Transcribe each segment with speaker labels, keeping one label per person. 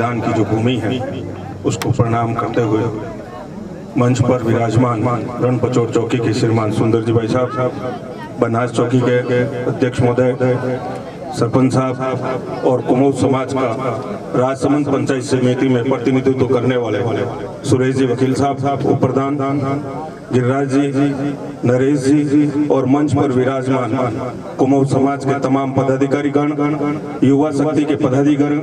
Speaker 1: मैदान की जो भूमि है उसको प्रणाम करते हुए मंच पर विराजमान रणपचोर चौकी के श्रीमान सुंदर जी भाई साहब, बनास चौकी के अध्यक्ष महोदय, सरपंच साहब और कुमऊ समाज का राजसमंद पंचायत समिति में प्रतिनिधित्व करने वाले सुरेश जी वकील साहब, उप प्रधान गिरिराज जी, नरेश जी और मंच पर विराजमान कुमऊ समाज के तमाम पदाधिकारी गण, युवा शक्ति के पदाधिकारी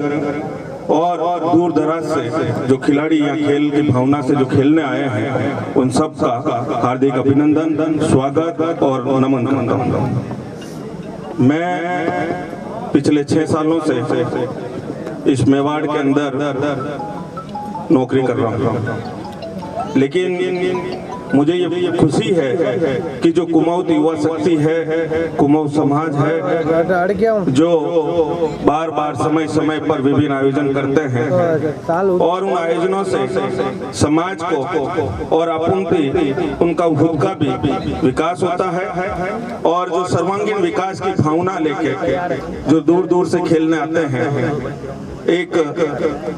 Speaker 1: और दूर दराज से जो खिलाड़ी यहाँ खेल की भावना से जो खेलने आए हैं उन सब का हार्दिक अभिनंदन, स्वागत और नमन करता हूँ। मैं पिछले 6 सालों से इस मेवाड़ के अंदर नौकरी कर रहा हूँ, लेकिन मुझे ये खुशी है कि जो कुमऊ युवा शक्ति है, कुमऊ समाज है, जो बार बार समय समय पर विभिन्न आयोजन करते हैं और उन आयोजनों से समाज को और अपन भी उनका खुद का भी विकास होता है और जो सर्वांगीण विकास की भावना लेके जो दूर दूर से खेलने आते हैं, एक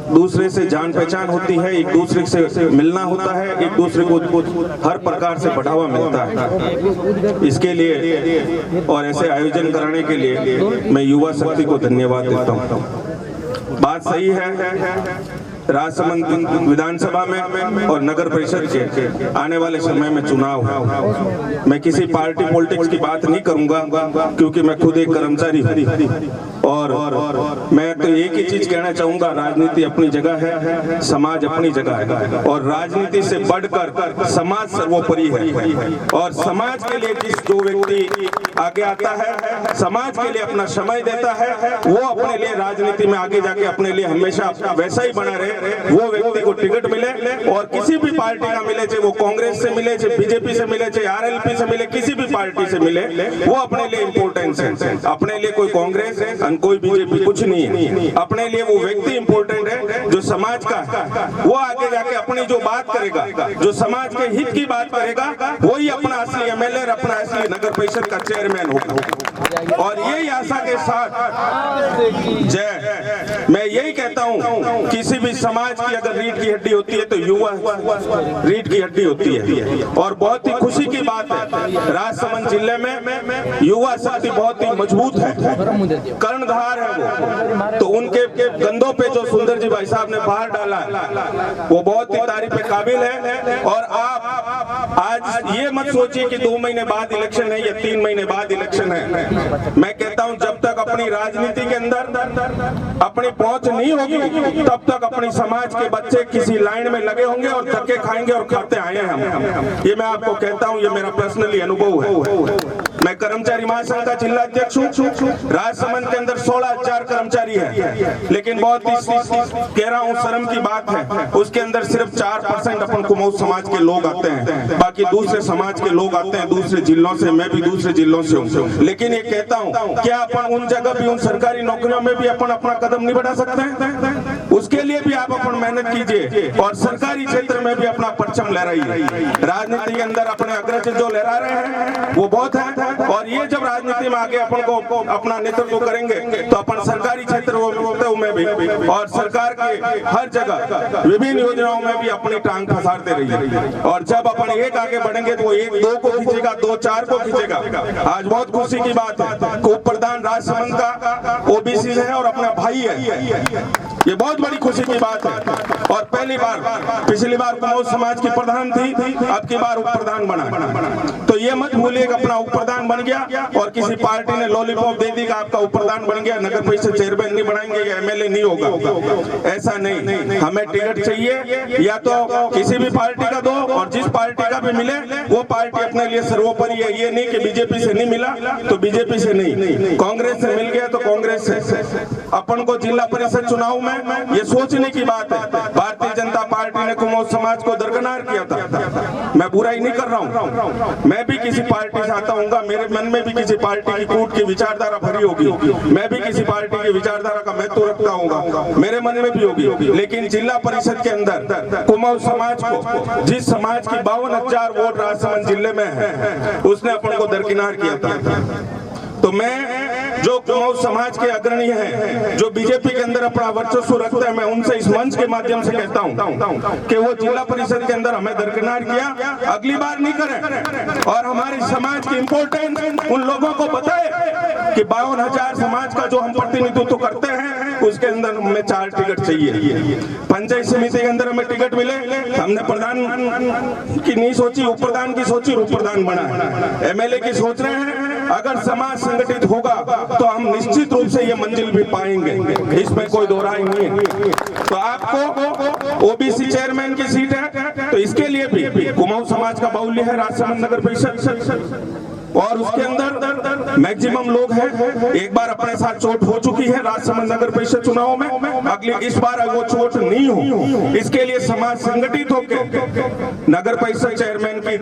Speaker 1: दूसरे से जान पहचान होती है, एक दूसरे से मिलना होता है, एक दूसरे को हर प्रकार से बढ़ावा मिलता है। इसके लिए और ऐसे आयोजन कराने के लिए मैं युवा शक्ति को धन्यवाद देता हूँ। बात सही है, राजसमंद विधानसभा में और नगर परिषद के आने वाले समय में चुनाव है। मैं किसी पार्टी पॉलिटिक्स की बात नहीं करूंगा क्योंकि मैं खुद एक कर्मचारी हूँ और मैं तो एक ही चीज कहना चाहूंगा, राजनीति अपनी जगह है, समाज अपनी जगह है और राजनीति से बढ़कर समाज सर्वोपरि है और समाज के लिए जो व्यक्ति आगे आता है, समाज के लिए अपना समय देता है, वो अपने लिए राजनीति में आगे जाके अपने लिए हमेशा वैसा ही बना रहे, वो व्यक्ति को टिकट मिले और किसी भी पार्टी का मिले, चाहे वो कांग्रेस से मिले, चाहे बीजेपी से मिले, चाहे आरएलपी से मिले, किसी भी पार्टी से मिले, वो अपने लिए इम्पोर्टेंस है। अपने लिए कोई कांग्रेस है, कोई बीजेपी कुछ नहीं है, अपने लिए वो व्यक्ति इम्पोर्टेंट है जो समाज का है। वो आगे जाके अपनी जो बात करेगा, जो समाज के हित की बात करेगा, वही अपना असली एमएलए और अपना असली नगर परिषद का चेयरमैन होगा। और यही आशा के साथ जय मैं यही कहता हूँ, किसी भी समाज की अगर रीढ़ की हड्डी होती है तो युवा रीढ़ की हड्डी होती है। और बहुत ही खुशी की बात है, राजसमंद जिले में युवा शक्ति बहुत ही मजबूत है, कर्णधार है तो उनके कंधों पे जो सुंदर जी भाई साहब ने भार डाला है वो बहुत ही तारीफ के काबिल है। और आप आज ये मत सोचिए कि 2 महीने बाद इलेक्शन है या 3 महीने बाद इलेक्शन है। मैं कहता हूं जब तक अपनी राजनीति के अंदर अपनी पहुंच नहीं होगी तब तक अपनी समाज के बच्चे किसी लाइन में लगे होंगे और धक्के खाएंगे और खाते आए हैं हम। ये मैं आपको कहता हूं, ये मेरा पर्सनली अनुभव है। मैं कर्मचारी महासंघ का जिला अध्यक्ष हूँ। राजसमंद के अंदर 16,000 कर्मचारी है, लेकिन बहुत ही कह रहा हूँ शर्म की बात है, उसके अंदर सिर्फ 4% अपन कुमऊ समाज के लोग आते हैं, बाकी दूसरे समाज के लोग आते हैं दूसरे जिलों से। मैं भी दूसरे जिलों से हूँ, लेकिन ये कहता हूँ क्या अपन उन जगह भी, उन सरकारी नौकरियों में भी अपन अपना कदम नहीं बढ़ा सकते हैं? उसके लिए भी आप अपन मेहनत कीजिए और सरकारी क्षेत्र में भी अपना परचम लहराइए। राजनीति के अंदर अपने अग्रज जो लहरा रहे हैं वो बहुत है, और ये जब राजनीति में आगे अपन को अपना नेतृत्व करेंगे तो अपन सरकारी क्षेत्र में भी और सरकार के हर जगह विभिन्न योजनाओं में भी अपनी टांग फंसाते रहिए। और जब अपन एक आगे बढ़ेंगे तो वो 1-2 को खींचेगा, 2-4 को खींचेगा। आज बहुत खुशी की बात है, उप प्रधान राजसमंद का ओबीसी है और अपना भाई है, ये बहुत बड़ी खुशी की बात है। और पहली बार, पिछली बार कुमऊ समाज की प्रधान थी, अब की बार उप प्रधान बना। तो ये मत भूलिए कि अपना उप प्रधान बन गया और किसी पार्टी ने लॉलीपॉप दे दी कि आपका उप प्रधान बन गया, नगर परिषद चेयरमैन नहीं बनाएंगे या एमएलए नहीं होगा। ऐसा नहीं, हमें टिकट चाहिए या तो किसी भी पार्टी का दो, और जिस पार्टी का भी मिले वो पार्टी अपने लिए सर्वोपरि है। ये नहीं कि बीजेपी से नहीं मिला तो बीजेपी से नहीं, कांग्रेस से मिल गया तो कांग्रेस से। अपन को जिला परिषद चुनाव में ये सोचने की बात है, भारतीय जनता पार्टी ने कुमऊ समाज को दरकिनार किया था। मैं बुराई नहीं कर रहा हूँ, मैं भी किसी पार्टी से आता हूँ, मेरे मन में भी किसी पार्टी की कूट की विचारधारा भरी होगी, मैं भी किसी पार्टी की विचारधारा का महत्व रखता हूँ, मेरे मन में भी होगी। लेकिन जिला परिषद के अंदर कुमऊ समाज को, जिस समाज की 52,000 वोट राजसमंद जिले में है, उसने अपन को दरकिनार किया था। तो मैं जो कुमाऊं समाज के अग्रणी हैं, जो बीजेपी के अंदर अपना वर्चस्व रखते हैं, मैं उनसे इस मंच के माध्यम से कहता हूं कि वो जिला परिषद के अंदर हमें दरकिनार किया, अगली बार नहीं करें और हमारे समाज की इंपॉर्टेंस उन लोगों को बताए कि 52,000 समाज का जो हम प्रतिनिधित्व करते हैं उसके अंदर हमें 4 टिकट चाहिए। पंचायत समिति के अंदर हमें टिकट मिले, हमने प्रधान की नहीं सोची, उप प्रधान की सोची, उप प्रधान बना है। एमएलए की सोच रहे हैं। अगर समाज संगठित होगा तो हम निश्चित रूप से ये मंजिल भी पाएंगे, इसमें कोई दो राय नहीं है। तो आपको ओबीसी चेयरमैन की सीट है, तो इसके लिए भी कुमाऊं समाज का बाहुल्य है राजसमंद नगर परिषद और उसके अंदर मैक्सिमम लोग हैं। एक बार अपने साथ चोट हो चुकी है राजसमंद नगर परिषद चुनाव में, अगली इस बार वो चोट नहीं हो, इसके लिए समाज संगठित होकर नगर परिषद चेयरमैन की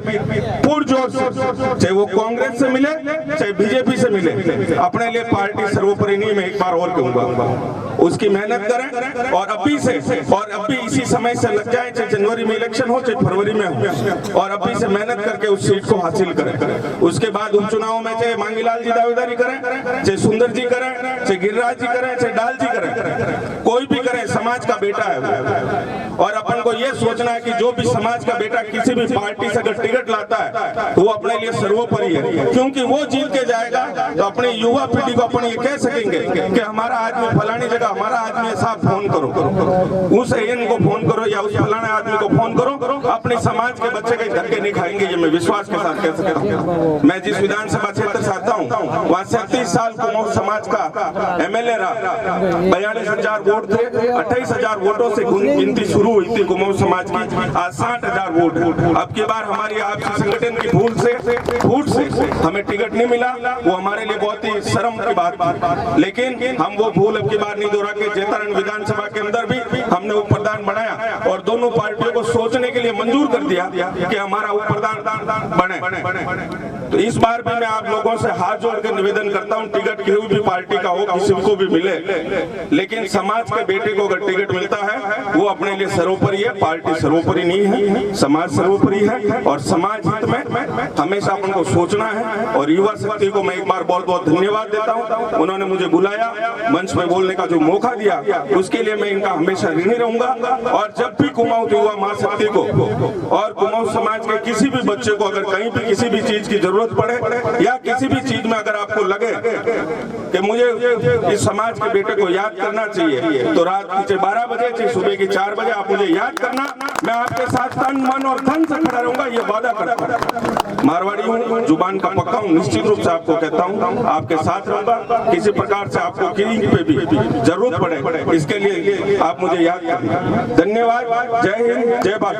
Speaker 1: पुरजोर से, चाहे वो कांग्रेस से मिले चाहे बीजेपी से मिले, अपने लिए पार्टी सर्वोपरि नहीं, मैं एक बार और कहूंगा, उसकी मेहनत करें और अभी से और अभी इसी समय से लग जाए, चाहे जनवरी में इलेक्शन हो चाहे फरवरी में हो, और अभी से मेहनत करके उस सीट को हासिल करें। उसके बाद उपचुनाव में चाहे मांगीलाल जी दावेदारी करें, चाहे सुंदर जी करें, चाहे गिरिराज जी करें, चाहे डाल जी करें, कोई भी करें, समाज का बेटा है वो। और अपन को ये सोचना है कि जो भी समाज का बेटा किसी भी पार्टी से अगर टिकट लाता है तो वो अपने लिए सर्वोपरि है, क्योंकि वो जीत के जाएगा तो अपनी युवा पीढ़ी को अपन ये कह सकेंगे कि हमारा आदमी फलानी जगह, हमारा आदमी है, साहब फोन करो, उस एन को फोन करो या उस फलाने आदमी को फोन करो, अपने समाज के बच्चे के धक्के नहीं खाएंगे। ये मैं विश्वास के साथ कह सकता हूँ। मैं जिस विधानसभा क्षेत्र से आता हूँ वहाँ 37 साल कुमाऊं समाज का एमएलए रहा, 42,000 वोट थे, 28,000 वोटों से गिनती शुरू हुई थी कुमाऊं समाज की, आज 60,000 वोट। अब की बार हमारी आपसी संगठन की भूल से फूट से हमें टिकट नहीं मिला, वो हमारे लिए बहुत ही शर्म की बात थी, लेकिन हम वो भूल अब की बार नहीं दोहरा के जेतारण विधानसभा के अंदर भी हमने उप प्रधान बनाया और दोनों पार्टियों को सोचने के लिए मंजूर कर दिया कि हमारा उप प्रधान बने। तो इस बार भी मैं आप लोगों से हाथ जोड़ के निवेदन करता हूं, टिकट कोई भी पार्टी का हो, किसी को भी मिले, लेकिन समाज के बेटे को अगर टिकट मिलता है वो अपने लिए सर्वोपरि है, पार्टी सर्वोपरि नहीं है, समाज सर्वोपरि है और समाज हित में हमेशा अपन को सोचना है। और युवा शक्ति को मैं एक बार बहुत बहुत धन्यवाद देता हूं, उन्होंने मुझे बुलाया, मंच में बोलने का जो मौका दिया, उसके लिए मैं इनका हमेशा ऋणी रहूंगा। और जब भी कुमाऊं की युवा महाशक्ति को और कुमाऊं समाज के किसी भी बच्चे को अगर कहीं भी किसी भी चीज की जरूरत पड़े या किसी भी चीज में अगर आपको लगे कि मुझे इस समाज के बेटे को याद करना चाहिए, तो रात की 12 बजे चाहे सुबह की 4 बजे आप मुझे याद करना, मैं आपके साथ तन मन और धन से खड़ा रहूंगा, ये वादा करता हूं। मारवाड़ी हूँ, जुबान का पक्का हूँ, निश्चित रूप से आपको कहता हूँ आपके साथ रहूंगा। किसी प्रकार से आपको किसी पे भी जरूरत पड़े, इसके लिए आप मुझे याद करें। धन्यवाद। जय हिंद, जय भाजपा।